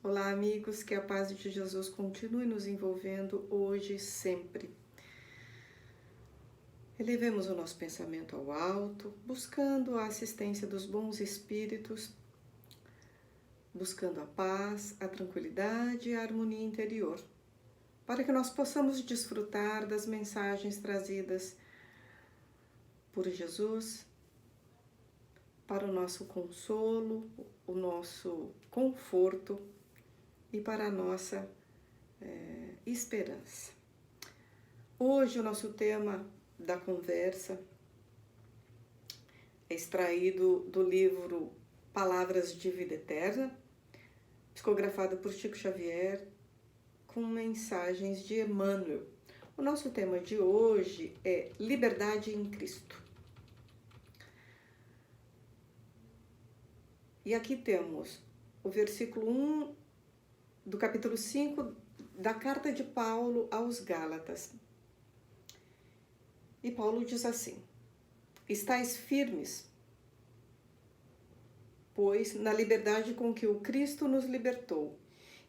Olá, amigos, que a paz de Jesus continue nos envolvendo hoje e sempre. Elevemos o nosso pensamento ao alto, buscando a assistência dos bons espíritos, buscando a paz, a tranquilidade e a harmonia interior, para que nós possamos desfrutar das mensagens trazidas por Jesus para o nosso consolo, o nosso conforto e para a nossa esperança. Hoje o nosso tema da conversa é extraído do livro Palavras de Vida Eterna, psicografado por Chico Xavier, com mensagens de Emmanuel. O nosso tema de hoje é Liberdade em Cristo. E aqui temos o versículo 1 do capítulo 5 da carta de Paulo aos Gálatas. E Paulo diz assim: estais firmes, pois, na liberdade com que o Cristo nos libertou,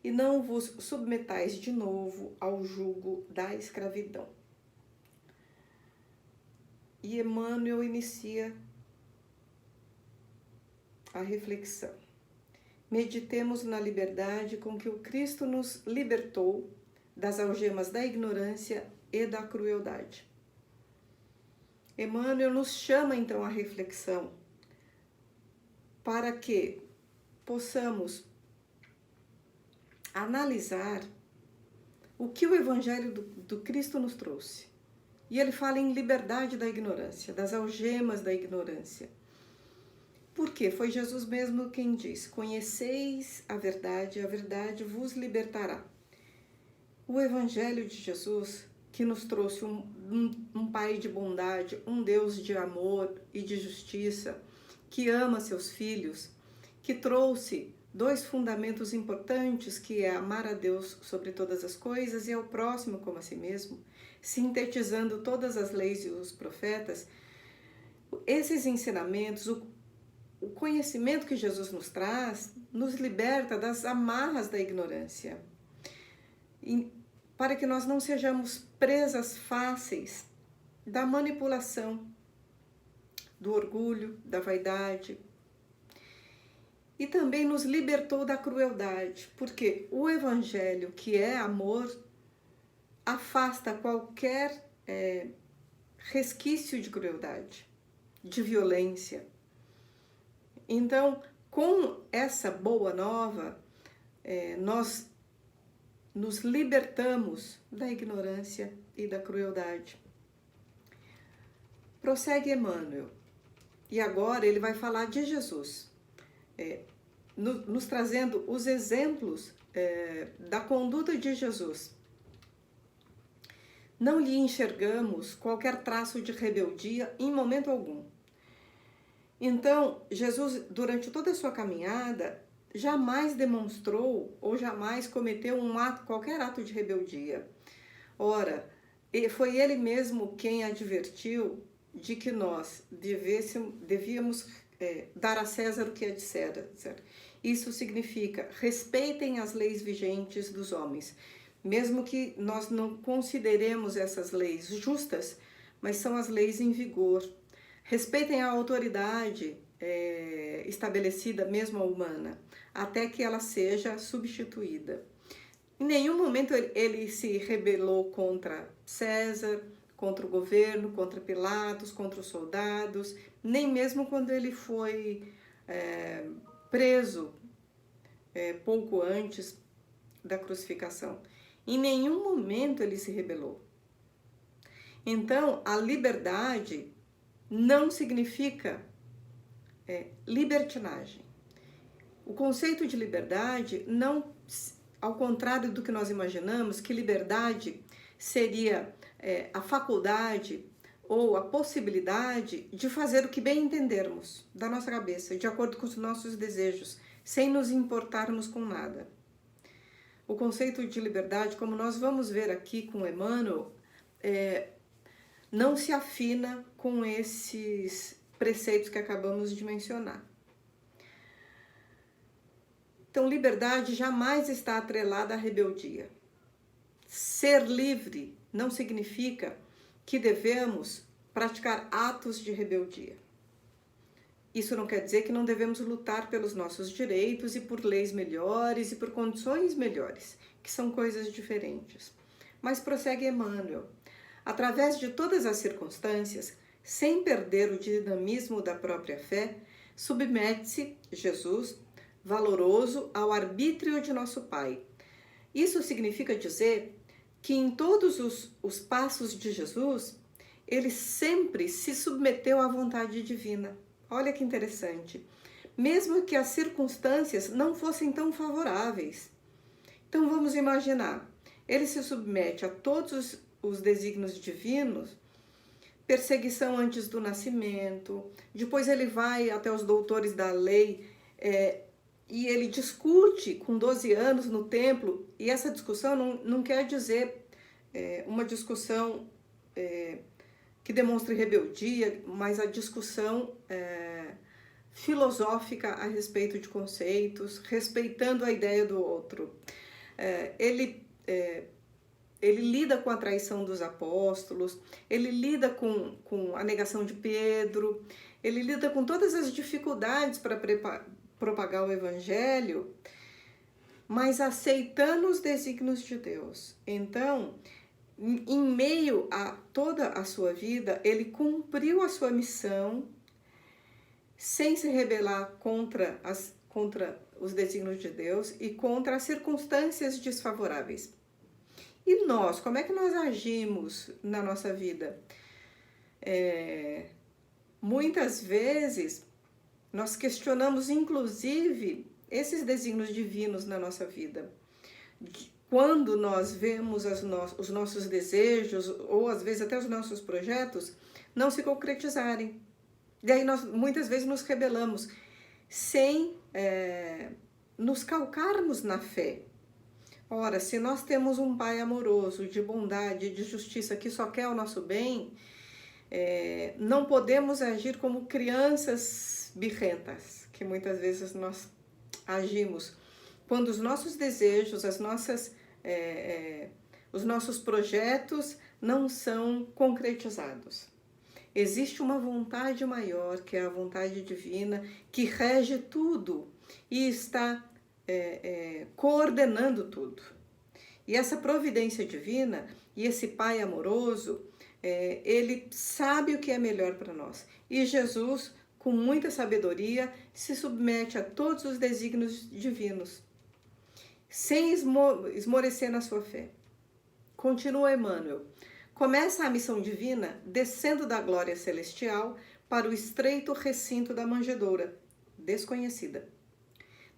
e não vos submetais de novo ao jugo da escravidão. E Emmanuel inicia a reflexão. Meditemos na liberdade com que o Cristo nos libertou das algemas da ignorância e da crueldade. Emmanuel nos chama então à reflexão para que possamos analisar o que o Evangelho do Cristo nos trouxe. E ele fala em liberdade da ignorância, das algemas da ignorância. Porque foi Jesus mesmo quem diz: conheceis a verdade vos libertará. O Evangelho de Jesus, que nos trouxe um Pai de bondade, um Deus de amor e de justiça, que ama seus filhos, que trouxe dois fundamentos importantes, que é amar a Deus sobre todas as coisas e ao próximo como a si mesmo, sintetizando todas as leis e os profetas. Esses ensinamentos, o conhecimento que Jesus nos traz, nos liberta das amarras da ignorância, para que nós não sejamos presas fáceis da manipulação, do orgulho, da vaidade. E também nos libertou da crueldade, porque o Evangelho, que é amor, afasta qualquer resquício de crueldade, de violência. Então, com essa boa nova, nós nos libertamos da ignorância e da crueldade. Prossegue Emmanuel, e agora ele vai falar de Jesus, nos trazendo os exemplos da conduta de Jesus. Não lhe enxergamos qualquer traço de rebeldia em momento algum. Então, Jesus, durante toda a sua caminhada, jamais demonstrou ou jamais cometeu qualquer ato de rebeldia. Ora, foi ele mesmo quem advertiu de que nós devíamos dar a César o que é de César. Isso significa: respeitem as leis vigentes dos homens, mesmo que nós não consideremos essas leis justas, mas são as leis em vigor. Respeitem a autoridade estabelecida, mesmo a humana, até que ela seja substituída. Em nenhum momento ele se rebelou contra César, contra o governo, contra Pilatos, contra os soldados, nem mesmo quando ele foi preso pouco antes da crucificação. Em nenhum momento ele se rebelou. Então, a liberdade não significa libertinagem. O conceito de liberdade não, ao contrário do que nós imaginamos, que liberdade seria a faculdade ou a possibilidade de fazer o que bem entendermos da nossa cabeça, de acordo com os nossos desejos, sem nos importarmos com nada. O conceito de liberdade, como nós vamos ver aqui com Emmanuel, não se afina com esses preceitos que acabamos de mencionar. Então, liberdade jamais está atrelada à rebeldia. Ser livre não significa que devemos praticar atos de rebeldia. Isso não quer dizer que não devemos lutar pelos nossos direitos e por leis melhores e por condições melhores, que são coisas diferentes. Mas prossegue Emmanuel. Através de todas as circunstâncias, sem perder o dinamismo da própria fé, submete-se Jesus, valoroso, ao arbítrio de nosso Pai. Isso significa dizer que em todos os passos de Jesus, ele sempre se submeteu à vontade divina. Olha que interessante. Mesmo que as circunstâncias não fossem tão favoráveis. Então vamos imaginar, ele se submete a todos os desígnios divinos, perseguição antes do nascimento, depois ele vai até os doutores da lei e ele discute com 12 anos no templo, e essa discussão não quer dizer uma discussão que demonstre rebeldia, mas a discussão filosófica a respeito de conceitos, respeitando a ideia do outro. Ele lida com a traição dos apóstolos, ele lida com a negação de Pedro, ele lida com todas as dificuldades para propagar o evangelho, mas aceitando os desígnios de Deus. Então, em meio a toda a sua vida, ele cumpriu a sua missão sem se rebelar contra os desígnios de Deus e contra as circunstâncias desfavoráveis. E nós, como é que nós agimos na nossa vida? Muitas vezes, nós questionamos, inclusive, esses desígnios divinos na nossa vida. Quando nós vemos os nossos desejos, ou às vezes até os nossos projetos, não se concretizarem. E aí nós muitas vezes nos rebelamos, sem nos calcarmos na fé. Ora, se nós temos um Pai amoroso, de bondade, de justiça, que só quer o nosso bem, não podemos agir como crianças birrentas, que muitas vezes nós agimos, quando os nossos desejos, os nossos projetos não são concretizados. Existe uma vontade maior, que é a vontade divina, que rege tudo e está coordenando tudo. E essa providência divina e esse Pai amoroso, ele sabe o que é melhor para nós. E Jesus, com muita sabedoria, se submete a todos os desígnios divinos, sem esmorecer na sua fé. Continua Emmanuel. Começa a missão divina descendo da glória celestial para o estreito recinto da manjedoura, desconhecida.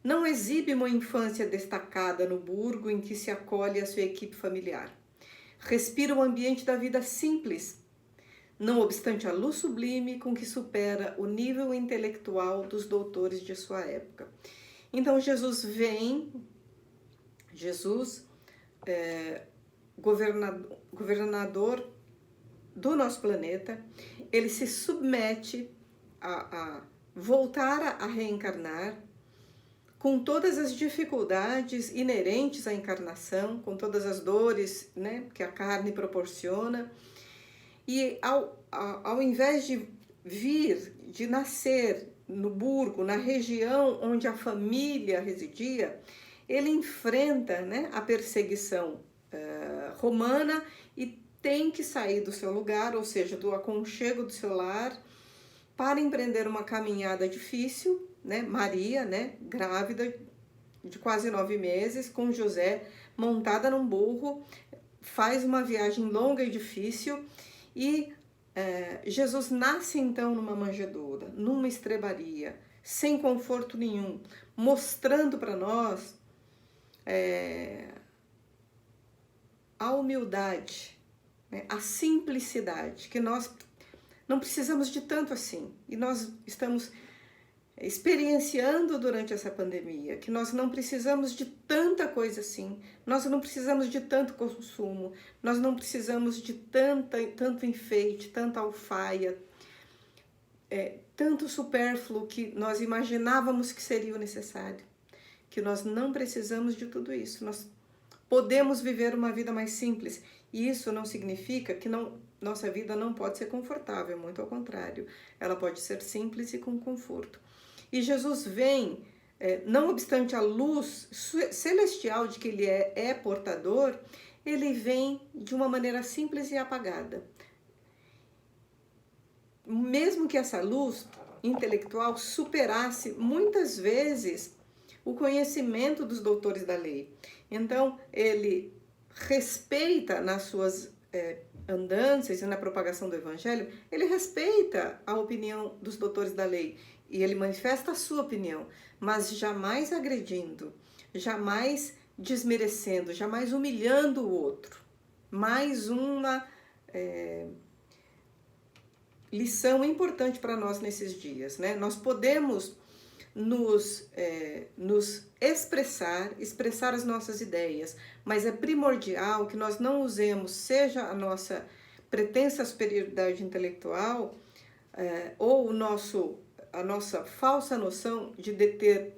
Não exibe uma infância destacada no burgo em que se acolhe a sua equipe familiar. Respira o ambiente da vida simples, não obstante a luz sublime com que supera o nível intelectual dos doutores de sua época. Então Jesus vem, governador do nosso planeta, ele se submete a voltar a reencarnar, com todas as dificuldades inerentes à encarnação, com todas as dores, né, que a carne proporciona. E ao invés de nascer no burgo, na região onde a família residia, ele enfrenta, né, a perseguição romana e tem que sair do seu lugar, ou seja, do aconchego do seu lar, para empreender uma caminhada difícil, né? Maria, né, grávida de quase 9 meses, com José montada num burro, faz uma viagem longa e difícil, e Jesus nasce então numa manjedoura, numa estrebaria, sem conforto nenhum, mostrando para nós a humildade, né, a simplicidade, que nós não precisamos de tanto assim, e nós estamos experienciando durante essa pandemia, que nós não precisamos de tanta coisa assim, nós não precisamos de tanto consumo, nós não precisamos de tanto enfeite, tanta alfaia, tanto supérfluo que nós imaginávamos que seria necessário. que nós não precisamos de tudo isso. Nós podemos viver uma vida mais simples. E isso não significa que nossa vida não pode ser confortável, muito ao contrário. Ela pode ser simples e com conforto. E Jesus vem, não obstante a luz celestial de que ele é portador, ele vem de uma maneira simples e apagada. Mesmo que essa luz intelectual superasse muitas vezes o conhecimento dos doutores da lei. Então, ele respeita nas suas andanças e na propagação do evangelho, ele respeita a opinião dos doutores da lei e ele manifesta a sua opinião, mas jamais agredindo, jamais desmerecendo, jamais humilhando o outro. Mais uma lição importante para nós nesses dias, né? Nós podemos nos expressar as nossas ideias, mas é primordial que nós não usemos, seja a nossa pretensa superioridade intelectual ou a nossa falsa noção de deter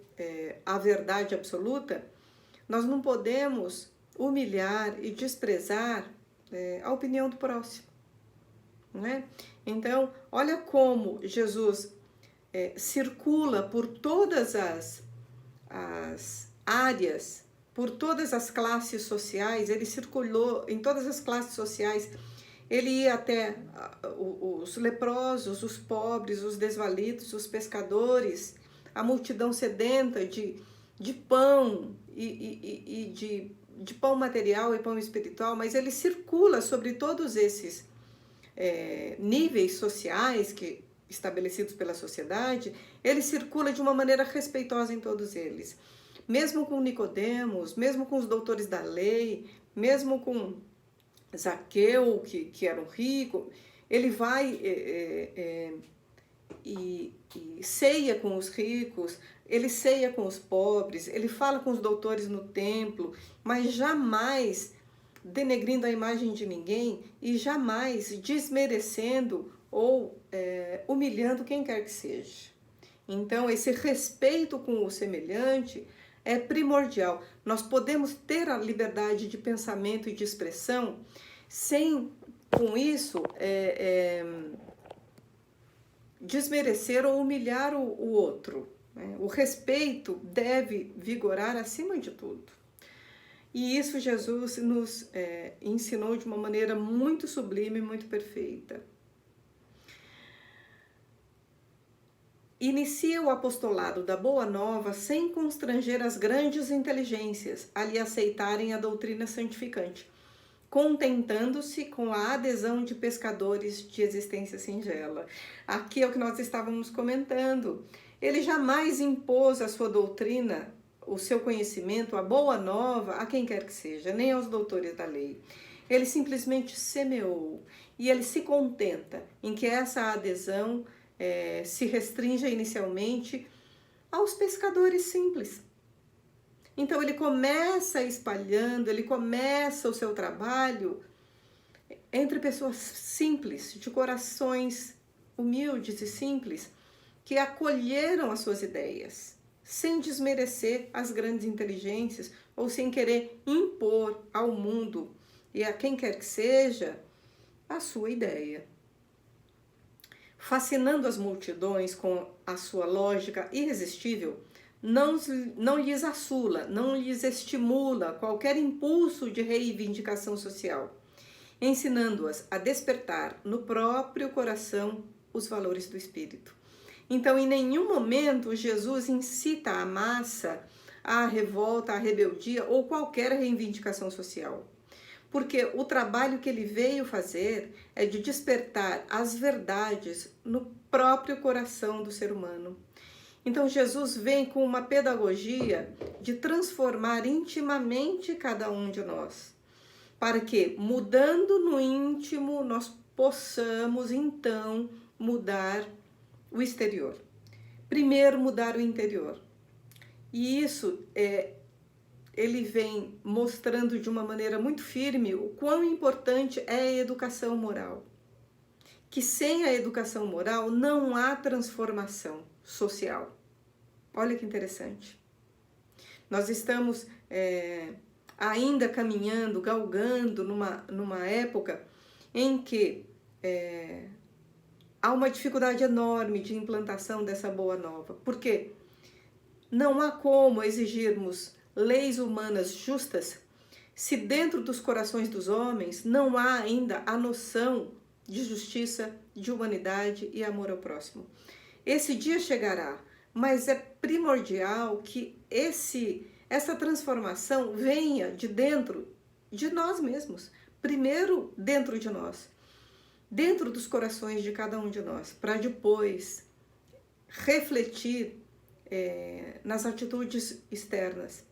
a verdade absoluta, nós não podemos humilhar e desprezar a opinião do próximo, né? Então, olha como Jesus circula por todas as áreas, por todas as classes sociais, ele circulou em todas as classes sociais, ele ia até os leprosos, os pobres, os desvalidos, os pescadores, a multidão sedenta de pão e de pão material e pão espiritual, mas ele circula sobre todos esses níveis sociais estabelecidos pela sociedade, ele circula de uma maneira respeitosa em todos eles. Mesmo com Nicodemos, mesmo com os doutores da lei, mesmo com Zaqueu, que era um rico, ele vai e ceia com os ricos, ele ceia com os pobres, ele fala com os doutores no templo, mas jamais denegrindo a imagem de ninguém e jamais desmerecendo ou humilhando quem quer que seja. Então, esse respeito com o semelhante é primordial. Nós podemos ter a liberdade de pensamento e de expressão sem, com isso, desmerecer ou humilhar o outro, né? O respeito deve vigorar acima de tudo. E isso Jesus nos ensinou de uma maneira muito sublime e muito perfeita. Inicia o apostolado da Boa Nova sem constranger as grandes inteligências a lhe aceitarem a doutrina santificante, contentando-se com a adesão de pescadores de existência singela. Aqui é o que nós estávamos comentando. Ele jamais impôs a sua doutrina, o seu conhecimento, a boa nova, a quem quer que seja, nem aos doutores da lei. Ele simplesmente semeou e ele se contenta em que essa adesão se restrinja inicialmente aos pescadores simples. Então ele começa espalhando, ele começa o seu trabalho entre pessoas simples, de corações humildes e simples, que acolheram as suas ideias, sem desmerecer as grandes inteligências ou sem querer impor ao mundo e a quem quer que seja a sua ideia. Fascinando as multidões com a sua lógica irresistível, não lhes assula, não lhes estimula qualquer impulso de reivindicação social, ensinando-as a despertar no próprio coração os valores do espírito. Então, em nenhum momento Jesus incita a massa à revolta, à rebeldia ou qualquer reivindicação social. Porque o trabalho que ele veio fazer é de despertar as verdades no próprio coração do ser humano. Então Jesus vem com uma pedagogia de transformar intimamente cada um de nós, para que, mudando no íntimo, nós possamos então mudar o exterior. Primeiro mudar o interior. E isso ele vem mostrando de uma maneira muito firme o quão importante é a educação moral. Que sem a educação moral não há transformação social. Olha que interessante. Nós estamos ainda caminhando, galgando numa época em que há uma dificuldade enorme de implantação dessa boa nova. Por quê? Não há como exigirmos leis humanas justas se dentro dos corações dos homens não há ainda a noção de justiça, de humanidade e amor ao próximo. Esse dia chegará, mas é primordial que essa transformação venha de dentro de nós mesmos. Primeiro dentro de nós, dentro dos corações de cada um de nós, para depois refletir nas atitudes externas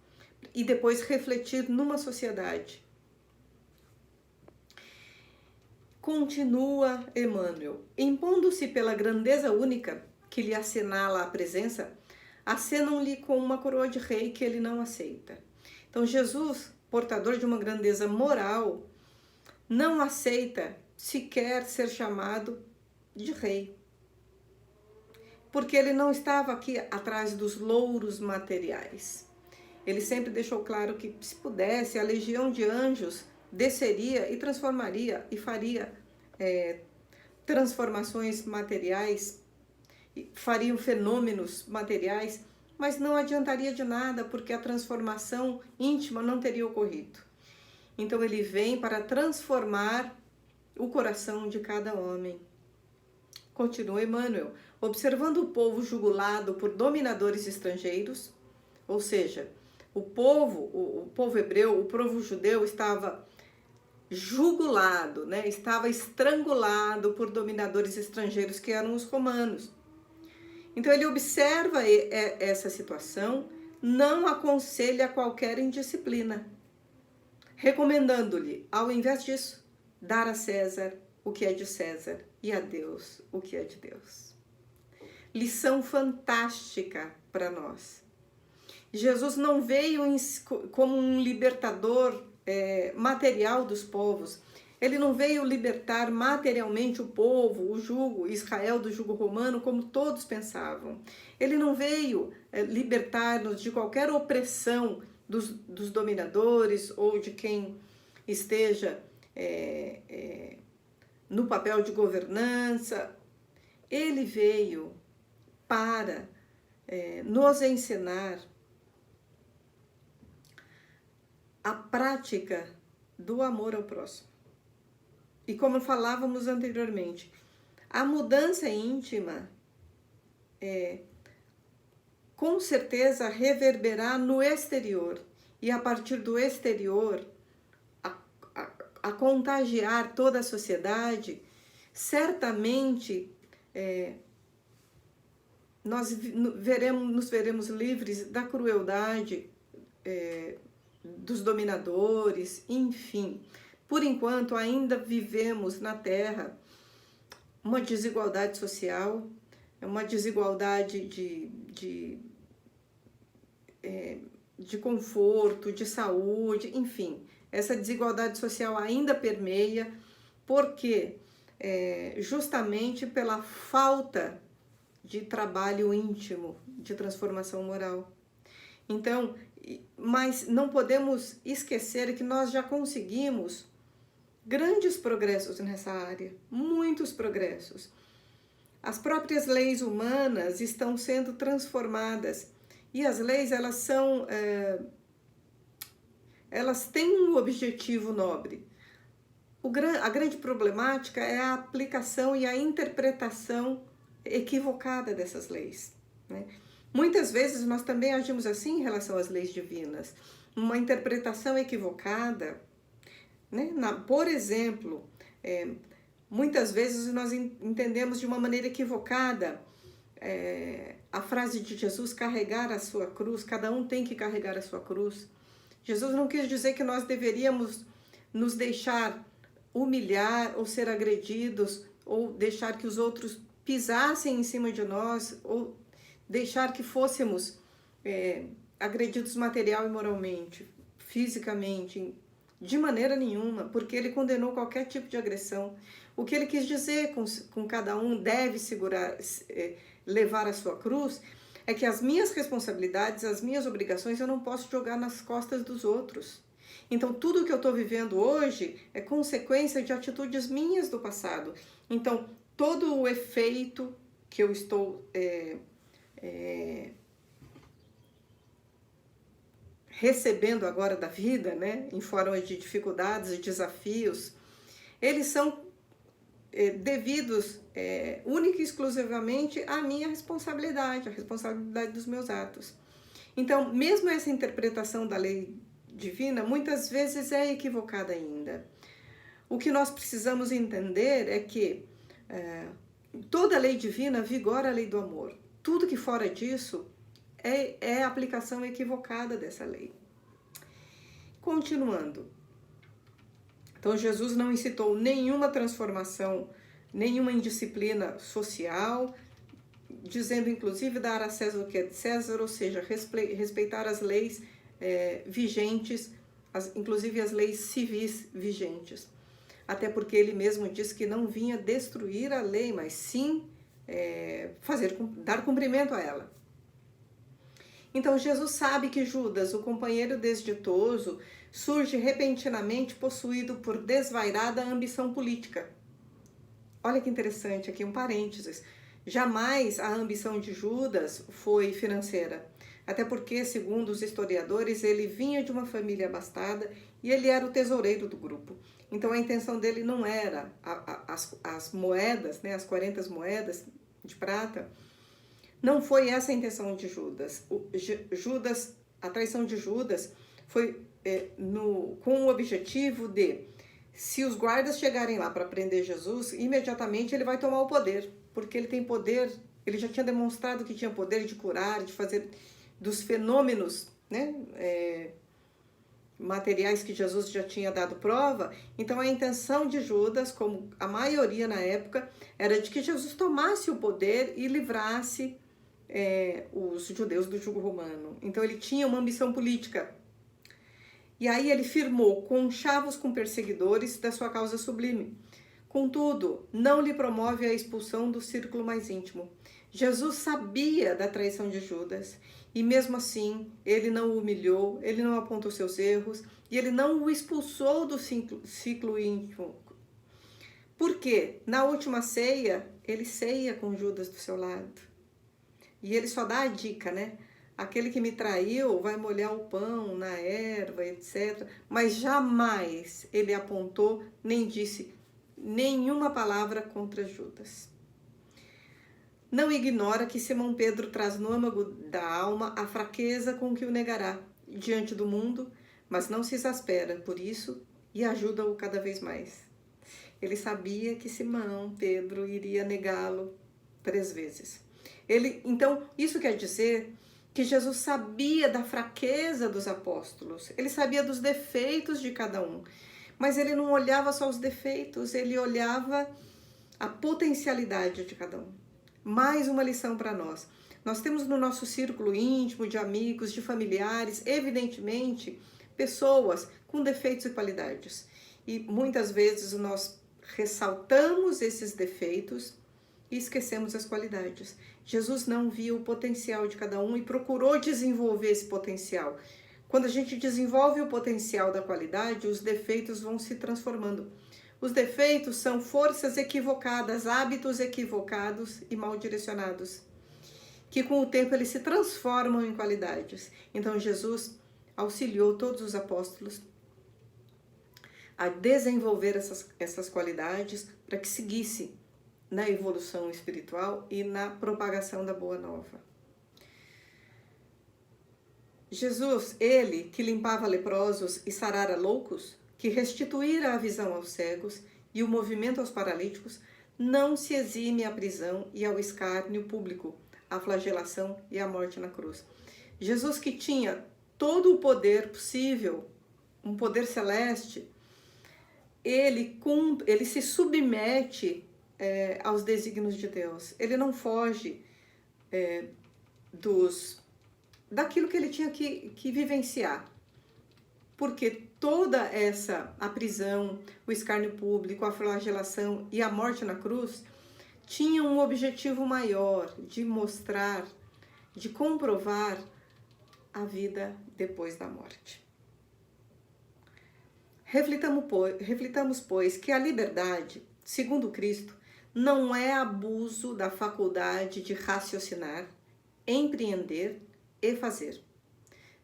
e depois refletir numa sociedade. Continua Emmanuel, impondo-se pela grandeza única que lhe assinala a presença, acenam-lhe com uma coroa de rei que ele não aceita. Então Jesus, portador de uma grandeza moral, não aceita sequer ser chamado de rei, porque ele não estava aqui atrás dos louros materiais. Ele sempre deixou claro que, se pudesse, a legião de anjos desceria e transformaria e faria transformações materiais, fariam fenômenos materiais, mas não adiantaria de nada, porque a transformação íntima não teria ocorrido. Então ele vem para transformar o coração de cada homem. Continua Emmanuel, observando o povo jugulado por dominadores estrangeiros, ou seja, o povo hebreu, o povo judeu estava jugulado, né? Estava estrangulado por dominadores estrangeiros que eram os romanos. Então ele observa essa situação, não aconselha qualquer indisciplina, recomendando-lhe, ao invés disso, dar a César o que é de César e a Deus o que é de Deus. Lição fantástica para nós. Jesus não veio como um libertador material dos povos. Ele não veio libertar materialmente o povo, o jugo, Israel do jugo romano, como todos pensavam. Ele não veio libertar-nos de qualquer opressão dos dominadores ou de quem esteja no papel de governança. Ele veio para nos ensinar a prática do amor ao próximo. E como falávamos anteriormente, a mudança íntima com certeza reverberará no exterior, e a partir do exterior a contagiar toda a sociedade. Certamente nós nos veremos livres da crueldade dos dominadores, enfim. Por enquanto, ainda vivemos na Terra uma desigualdade social, uma desigualdade de conforto, de saúde, enfim. Essa desigualdade social ainda permeia, porque justamente pela falta de trabalho íntimo, de transformação moral. Então, mas não podemos esquecer que nós já conseguimos grandes progressos nessa área, muitos progressos. As próprias leis humanas estão sendo transformadas, e as leis, elas têm um objetivo nobre. A grande problemática é a aplicação e a interpretação equivocada dessas leis, né? Muitas vezes nós também agimos assim em relação às leis divinas, uma interpretação equivocada, né? Por exemplo, muitas vezes nós entendemos de uma maneira equivocada a frase de Jesus, carregar a sua cruz. Cada um tem que carregar a sua cruz. Jesus não quis dizer que nós deveríamos nos deixar humilhar ou ser agredidos, ou deixar que os outros pisassem em cima de nós, ou deixar que fôssemos agredidos material e moralmente, fisicamente, de maneira nenhuma, porque ele condenou qualquer tipo de agressão. O que ele quis dizer com cada um deve levar a sua cruz, É que as minhas responsabilidades, as minhas obrigações, eu não posso jogar nas costas dos outros. Então, tudo que eu estou vivendo hoje é consequência de atitudes minhas do passado. Então, todo o efeito que eu estou recebendo agora da vida, né, em forma de dificuldades e desafios, eles são devidos única e exclusivamente à minha responsabilidade, à responsabilidade dos meus atos. Então, mesmo essa interpretação da lei divina, muitas vezes é equivocada ainda. O que nós precisamos entender é que toda lei divina vigora a lei do amor. Tudo que fora disso é a aplicação equivocada dessa lei. Continuando. Então, Jesus não incitou nenhuma transformação, nenhuma indisciplina social, dizendo, inclusive, dar a César o que é de César, ou seja, respeitar as leis vigentes, inclusive as leis civis vigentes. Até porque ele mesmo disse que não vinha destruir a lei, mas sim dar cumprimento a ela. Então, Jesus sabe que Judas, o companheiro desditoso, surge repentinamente possuído por desvairada ambição política. Olha que interessante aqui, um parênteses. Jamais a ambição de Judas foi financeira. Até porque, segundo os historiadores, ele vinha de uma família abastada e ele era o tesoureiro do grupo. Então, a intenção dele não era as moedas, né, as 40 moedas de prata. Não foi essa a intenção de Judas. A traição de Judas foi com o objetivo de, se os guardas chegarem lá para prender Jesus, imediatamente ele vai tomar o poder, porque ele tem poder, ele já tinha demonstrado que tinha poder de curar, de fazer dos fenômenos, né, materiais que Jesus já tinha dado prova. Então a intenção de Judas, como a maioria na época, era de que Jesus tomasse o poder e livrasse os judeus do jugo romano. Então ele tinha uma ambição política. E aí ele firmou conchavos com perseguidores da sua causa sublime. Contudo, não lhe promove a expulsão do círculo mais íntimo. Jesus sabia da traição de Judas e mesmo assim ele não o humilhou, ele não apontou seus erros e ele não o expulsou do ciclo íntimo. Por quê? Na última ceia, ele ceia com Judas do seu lado. E ele só dá a dica, né? Aquele que me traiu vai molhar o pão na erva, etc. Mas jamais ele apontou nem disse nenhuma palavra contra Judas. Não ignora que Simão Pedro traz no âmago da alma a fraqueza com que o negará diante do mundo, mas não se exaspera por isso e ajuda-o cada vez mais. Ele sabia que Simão Pedro iria negá-lo 3 vezes. Então, isso quer dizer que Jesus sabia da fraqueza dos apóstolos, ele sabia dos defeitos de cada um, mas ele não olhava só os defeitos, ele olhava a potencialidade de cada um. Mais uma lição para nós. Nós temos no nosso círculo íntimo de amigos, de familiares, evidentemente, pessoas com defeitos e qualidades. E muitas vezes nós ressaltamos esses defeitos e esquecemos as qualidades. Jesus não viu o potencial de cada um e procurou desenvolver esse potencial. Quando a gente desenvolve o potencial da qualidade, os defeitos vão se transformando. Os defeitos são forças equivocadas, hábitos equivocados e mal direcionados, que com o tempo eles se transformam em qualidades. Então Jesus auxiliou todos os apóstolos a desenvolver essas qualidades para que seguisse na evolução espiritual e na propagação da Boa Nova. Jesus, ele que limpava leprosos e sarara loucos, que restituíra a visão aos cegos e o movimento aos paralíticos, não se exime à prisão e ao escárnio público, à flagelação e à morte na cruz. Jesus, que tinha todo o poder possível, um poder celeste, ele se submete aos desígnios de Deus. Ele não foge daquilo que ele tinha que vivenciar. Porque toda a prisão, o escárnio público, a flagelação e a morte na cruz tinham um objetivo maior de mostrar de comprovar a vida depois da morte. Reflitamos, pois, que a liberdade, segundo Cristo, não é abuso da faculdade de raciocinar, empreender e fazer,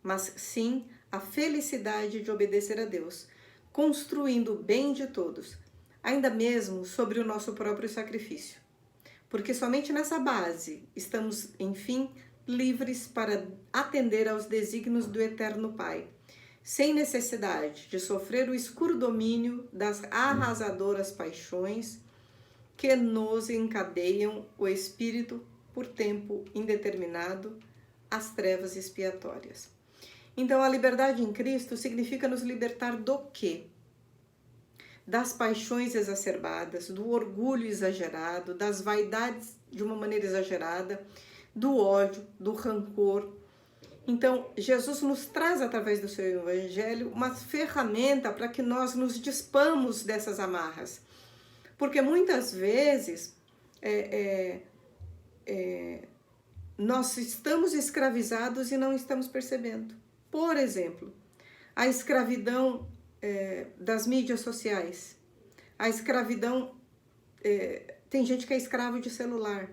mas sim a felicidade de obedecer a Deus, construindo o bem de todos, ainda mesmo sobre o nosso próprio sacrifício. Porque somente nessa base estamos, enfim, livres para atender aos desígnios do Eterno Pai, sem necessidade de sofrer o escuro domínio das arrasadoras paixões que nos encadeiam o espírito por tempo indeterminado às trevas expiatórias. Então, a liberdade em Cristo significa nos libertar do quê? Das paixões exacerbadas, do orgulho exagerado, das vaidades de uma maneira exagerada, do ódio, do rancor. Então, Jesus nos traz, através do seu evangelho, uma ferramenta para que nós nos despamos dessas amarras. Porque muitas vezes nós estamos escravizados e não estamos percebendo. Por exemplo, a escravidão das mídias sociais. A escravidão, tem gente que é escravo de celular.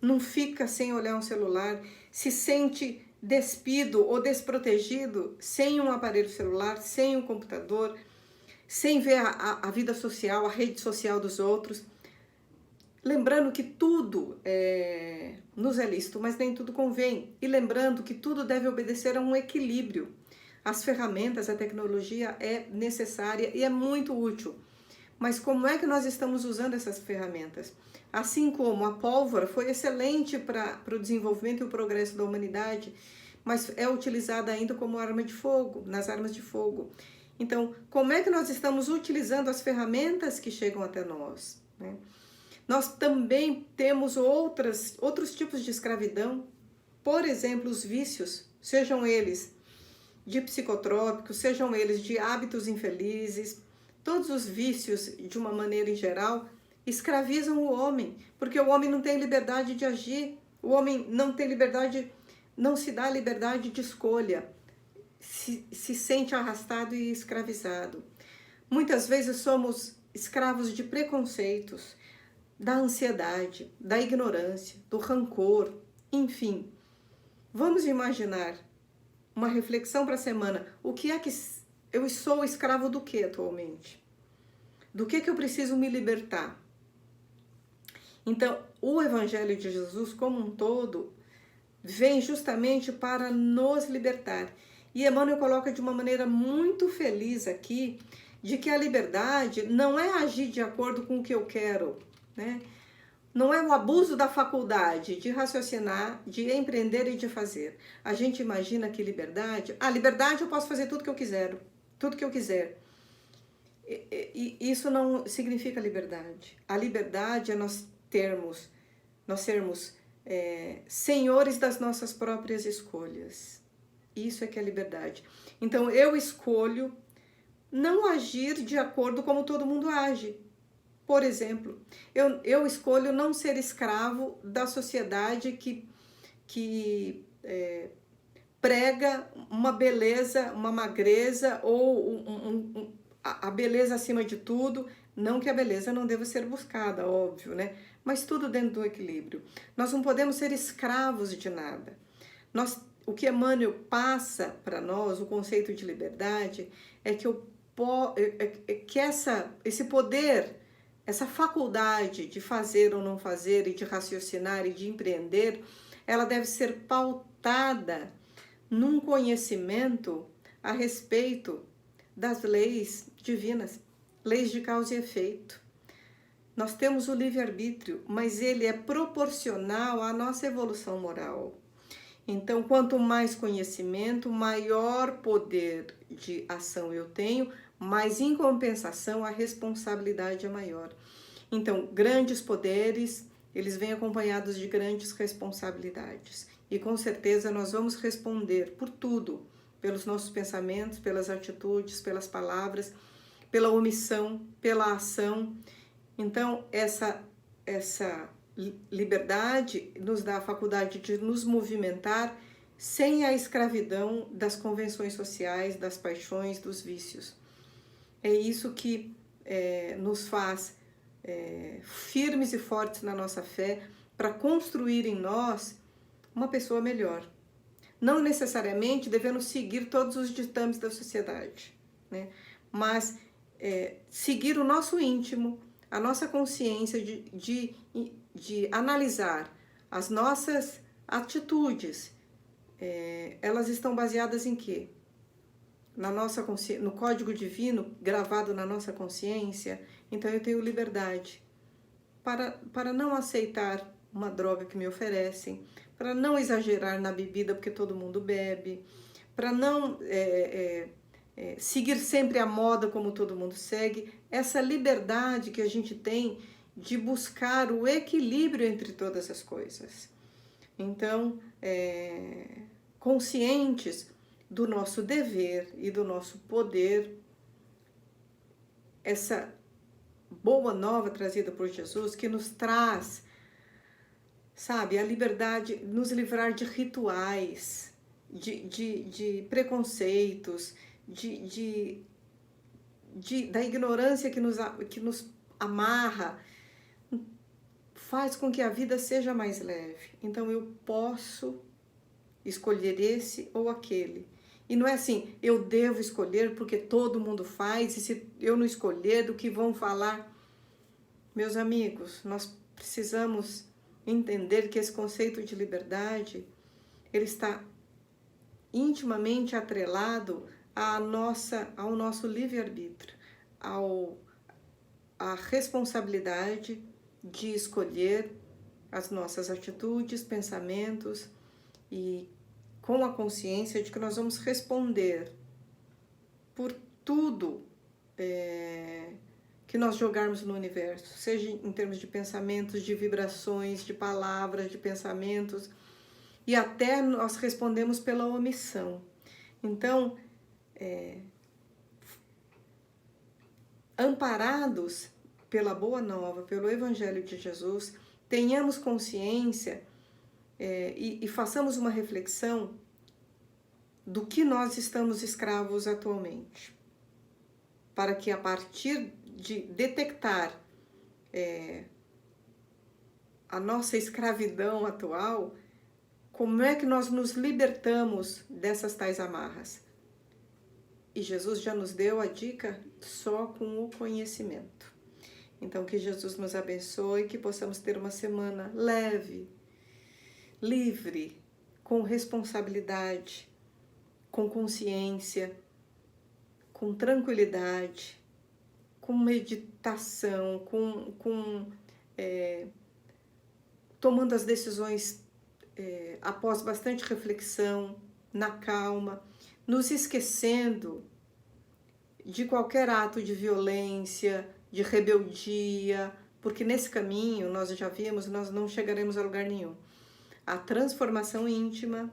Não fica sem olhar um celular, se sente despido ou desprotegido sem um aparelho celular, sem um computador, sem ver a vida social, a rede social dos outros. Lembrando que tudo nos é lícito, mas nem tudo convém. E lembrando que tudo deve obedecer a um equilíbrio. As ferramentas, a tecnologia é necessária e é muito útil. Mas como é que nós estamos usando essas ferramentas? Assim como a pólvora foi excelente para o desenvolvimento e o progresso da humanidade, mas é utilizada ainda como arma de fogo, nas armas de fogo. Então, como é que nós estamos utilizando as ferramentas que chegam até nós, né? Nós também temos outros tipos de escravidão, por exemplo, os vícios, sejam eles de psicotrópicos, sejam eles de hábitos infelizes, todos os vícios, de uma maneira em geral, escravizam o homem, porque o homem não tem liberdade de agir, o homem não tem liberdade, não se dá liberdade de escolha, se sente arrastado e escravizado. Muitas vezes somos escravos de preconceitos, da ansiedade, da ignorância, do rancor, enfim. Vamos imaginar uma reflexão para a semana. O que é que eu sou escravo do que atualmente? Do que eu preciso me libertar? Então, o Evangelho de Jesus como um todo vem justamente para nos libertar. E Emmanuel coloca de uma maneira muito feliz aqui, de que a liberdade não é agir de acordo com o que eu quero, né? Não é o abuso da faculdade de raciocinar, de empreender e de fazer. A gente imagina que liberdade... liberdade eu posso fazer tudo que eu quiser, tudo que eu quiser. E isso não significa liberdade. A liberdade é nós sermos senhores das nossas próprias escolhas. Isso é que é liberdade. Então, eu escolho não agir de acordo como todo mundo age. Por exemplo, eu escolho não ser escravo da sociedade que prega uma beleza, uma magreza ou a beleza acima de tudo. Não que a beleza não deva ser buscada, óbvio, né? Mas tudo dentro do equilíbrio. Nós não podemos ser escravos de nada. O que Emmanuel passa para nós, o conceito de liberdade, é que esse poder, essa faculdade de fazer ou não fazer, e de raciocinar e de empreender, ela deve ser pautada num conhecimento a respeito das leis divinas, leis de causa e efeito. Nós temos o livre-arbítrio, mas ele é proporcional à nossa evolução moral. Então, quanto mais conhecimento, maior poder de ação eu tenho, mas em compensação a responsabilidade é maior. Então, grandes poderes, eles vêm acompanhados de grandes responsabilidades. E com certeza nós vamos responder por tudo, pelos nossos pensamentos, pelas atitudes, pelas palavras, pela omissão, pela ação. Então, essa liberdade nos dá a faculdade de nos movimentar sem a escravidão das convenções sociais, das paixões, dos vícios. É isso que nos faz firmes e fortes na nossa fé para construir em nós uma pessoa melhor. Não necessariamente devemos seguir todos os ditames da sociedade, né? Mas seguir o nosso íntimo, a nossa consciência de analisar as nossas atitudes. Elas estão baseadas em quê? Na nossa no código divino gravado na nossa consciência. Então eu tenho liberdade para não aceitar uma droga que me oferecem, para não exagerar na bebida porque todo mundo bebe, para não seguir sempre a moda como todo mundo segue. Essa liberdade que a gente tem de buscar o equilíbrio entre todas as coisas. Então, conscientes do nosso dever e do nosso poder, essa boa nova trazida por Jesus que nos traz, sabe, a liberdade, nos livrar de rituais, de preconceitos, da ignorância que nos amarra, faz com que a vida seja mais leve. Então eu posso escolher esse ou aquele. E não é assim, eu devo escolher porque todo mundo faz, e se eu não escolher, do que vão falar? Meus amigos, nós precisamos entender que esse conceito de liberdade, ele está intimamente atrelado ao nosso livre-arbítrio, à responsabilidade de escolher as nossas atitudes, pensamentos, e com a consciência de que nós vamos responder por tudo que nós jogarmos no universo, seja em termos de pensamentos, de vibrações, de palavras, de pensamentos, e até nós respondemos pela omissão. Então, amparados pela Boa Nova, pelo Evangelho de Jesus, tenhamos consciência e façamos uma reflexão do que nós estamos escravos atualmente, para que a partir de detectar a nossa escravidão atual, como é que nós nos libertamos dessas tais amarras? E Jesus já nos deu a dica só com o conhecimento. Então, que Jesus nos abençoe, que possamos ter uma semana leve, livre, com responsabilidade, com consciência, com tranquilidade, com meditação, tomando as decisões após bastante reflexão, na calma, nos esquecendo de qualquer ato de violência, de rebeldia, porque nesse caminho, nós já vimos, nós não chegaremos a lugar nenhum. A transformação íntima,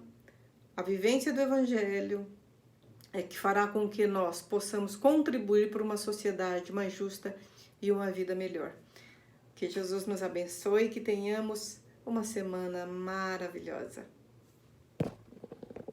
a vivência do Evangelho, que fará com que nós possamos contribuir para uma sociedade mais justa e uma vida melhor. Que Jesus nos abençoe e que tenhamos uma semana maravilhosa.